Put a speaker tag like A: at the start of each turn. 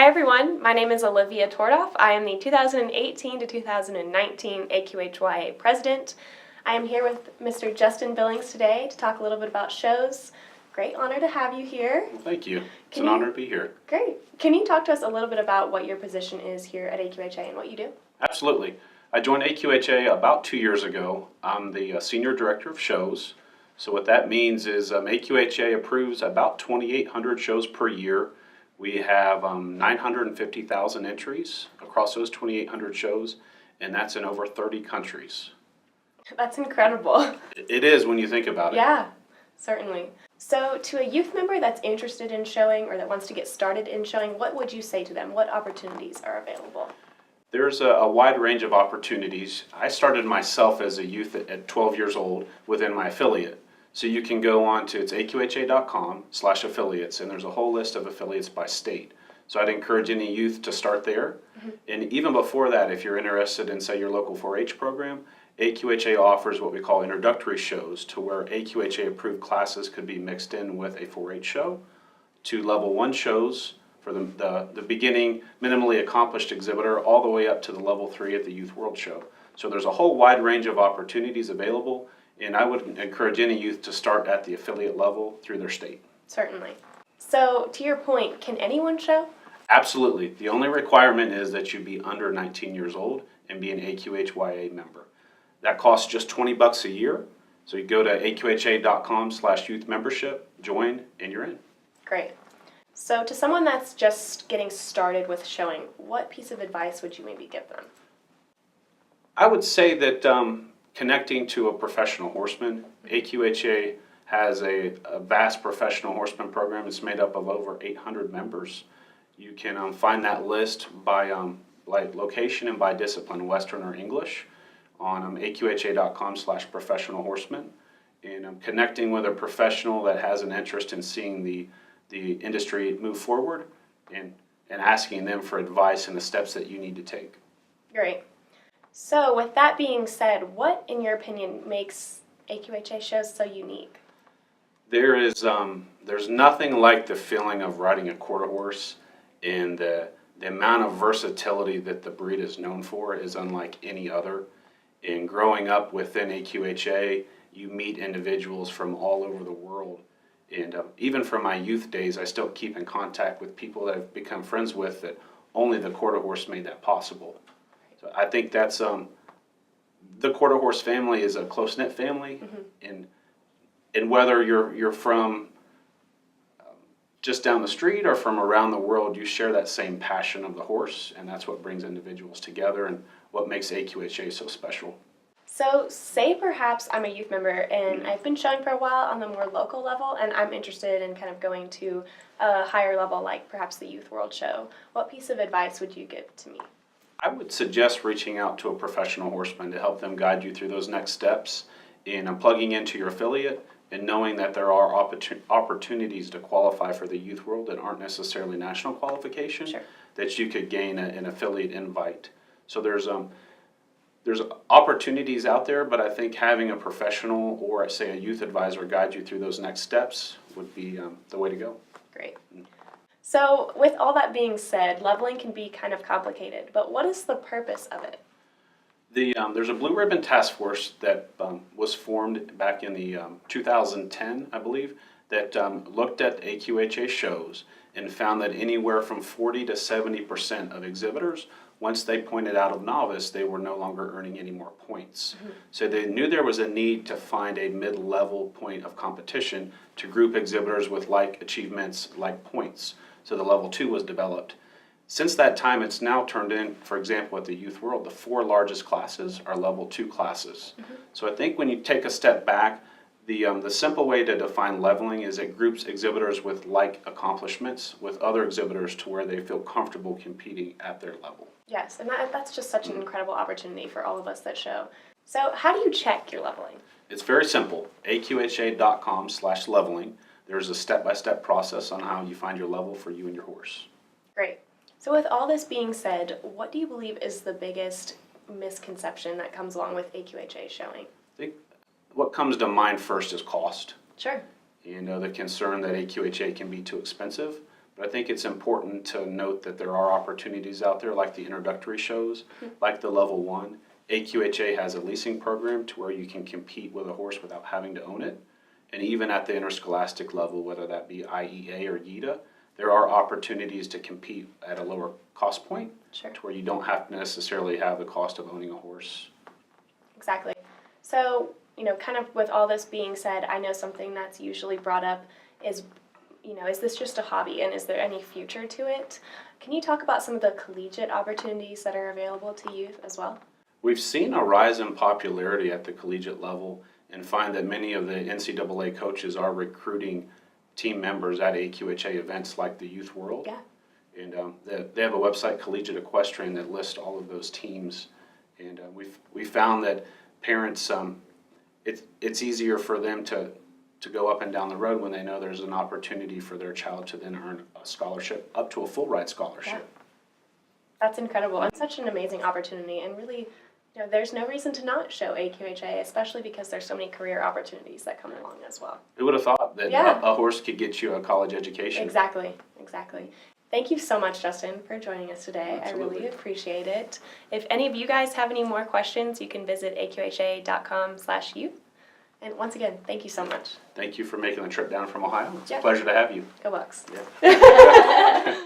A: Hi everyone, my name is Olivia Tordoff. I am the 2018 to 2019 AQHYA president. I am here with Mr. Justin Billings today to talk a little bit about shows. Great honor to have you here.
B: Well, thank you. It's an honor to be here.
A: Great. Can you talk to us a little bit about what your position is here at AQHA and what you do?
B: Absolutely. I joined AQHA about 2 years ago. I'm the Senior Director of Shows. So what that means is AQHA approves about 2,800 shows per year. We have 950,000 entries across those 2,800 shows, and that's in over 30 countries.
A: That's incredible.
B: It is when you think about it.
A: Yeah, certainly. So to a youth member that's interested in showing or that wants to get started in showing, what would you say to them? What opportunities are available?
B: There's a wide range of opportunities. I started myself as a youth at 12 years old within my affiliate. So you can go on to, it's AQHA.com/affiliates, and there's a whole list of affiliates by state. So I'd encourage any youth to start there. And even before that, if you're interested in, say, your local 4-H program, AQHA offers what we call introductory shows, to where AQHA approved classes could be mixed in with a 4-H show, to level 1 shows for the beginning minimally accomplished exhibitor, all the way up to the level 3 at the Youth World Show. So there's a whole wide range of opportunities available, and I would encourage any youth to start at the affiliate level through their state.
A: Certainly. So to your point, can anyone show?
B: Absolutely. The only requirement is that you be under 19 years old and be an AQHYA member. That costs just $20 a year. So you go to AQHA.com/youth membership, join, and you're in.
A: Great. So to someone that's just getting started with showing, what piece of advice would you maybe give them?
B: I would say that connecting to a professional horseman, AQHA has a vast professional horseman program. It's made up of over 800 members. You can find that list by location and by discipline, Western or English, on AQHA.com/professional horseman. And connecting with a professional that has an interest in seeing the industry move forward, and asking them for advice and the steps that you need to take.
A: Great. So with that being said, what, in your opinion, makes AQHA shows so unique?
B: There's nothing like the feeling of riding a quarter horse, and the amount of versatility that the breed is known for is unlike any other. And growing up within AQHA, you meet individuals from all over the world. And even from my youth days, I still keep in contact with people that I've become friends with that only the quarter horse made that possible. So I think that's the quarter horse family is a close-knit family, and whether you're from just down the street or from around the world, you share that same passion of the horse, and that's what brings individuals together and what makes AQHA so special.
A: So say perhaps I'm a youth member and I've been showing for a while on the more local level, and I'm interested in kind of going to a higher level like perhaps the Youth World Show. What piece of advice would you give to me?
B: I would suggest reaching out to a professional horseman to help them guide you through those next steps in plugging into your affiliate and knowing that there are opportunities to qualify for the Youth World that aren't necessarily national qualification, that you could gain an affiliate invite. So there's opportunities out there, but I think having a professional or, say, a youth advisor guide you through those next steps would be the way to go.
A: Great. So with all that being said, leveling can be kind of complicated, but what is the purpose of it?
B: There's a Blue Ribbon Task Force that was formed back in the 2010, I believe, that looked at AQHA shows and found that anywhere from 40 to 70% of exhibitors, once they pointed out of novice, they were no longer earning any more points. So they knew there was a need to find a mid-level point of competition to group exhibitors with like achievements, like points. So the level 2 was developed. Since that time, it's now turned in, for example, at the Youth World, the 4 largest classes are level 2 classes. So I think when you take a step back, the simple way to define leveling is it groups exhibitors with like accomplishments with other exhibitors to where they feel comfortable competing at their level.
A: Yes, and that's just such an incredible opportunity for all of us that show. So how do you check your leveling?
B: It's very simple. AQHA.com/leveling. There's a step-by-step process on how you find your level for you and your horse.
A: Great. So with all this being said, what do you believe is the biggest misconception that comes along with AQHA showing?
B: I think what comes to mind first is cost.
A: Sure.
B: The concern that AQHA can be too expensive. But I think it's important to note that there are opportunities out there like the introductory shows, like the level 1. AQHA has a leasing program to where you can compete with a horse without having to own it. And even at the interscholastic level, whether that be IEA or YETA, there are opportunities to compete at a lower cost point.
A: Sure.
B: To where you don't have to necessarily have the cost of owning a horse.
A: Exactly. So, kind of with all this being said, I know something that's usually brought up is, is this just a hobby and is there any future to it? Can you talk about some of the collegiate opportunities that are available to youth as well?
B: We've seen a rise in popularity at the collegiate level and find that many of the NCAA coaches are recruiting team members at AQHA events like the Youth World.
A: Yeah.
B: And they have a website, Collegiate Equestrian, that lists all of those teams. And we found that parents, it's easier for them to go up and down the road when they know there's an opportunity for their child to then earn a scholarship, up to a full ride scholarship.
A: Yeah. That's incredible and such an amazing opportunity, and really, there's no reason to not show AQHA, especially because there's so many career opportunities that come along as well.
B: Who would have thought that a horse could get you a college education?
A: Exactly. Thank you so much, Justin, for joining us today.
B: Absolutely.
A: I really appreciate it. If any of you guys have any more questions, you can visit aqha.com/youth. And once again, thank you so much.
B: Thank you for making the trip down from Ohio. It's
A: Yeah.
B: a pleasure to have you.
A: Go Bucks.
B: Yeah.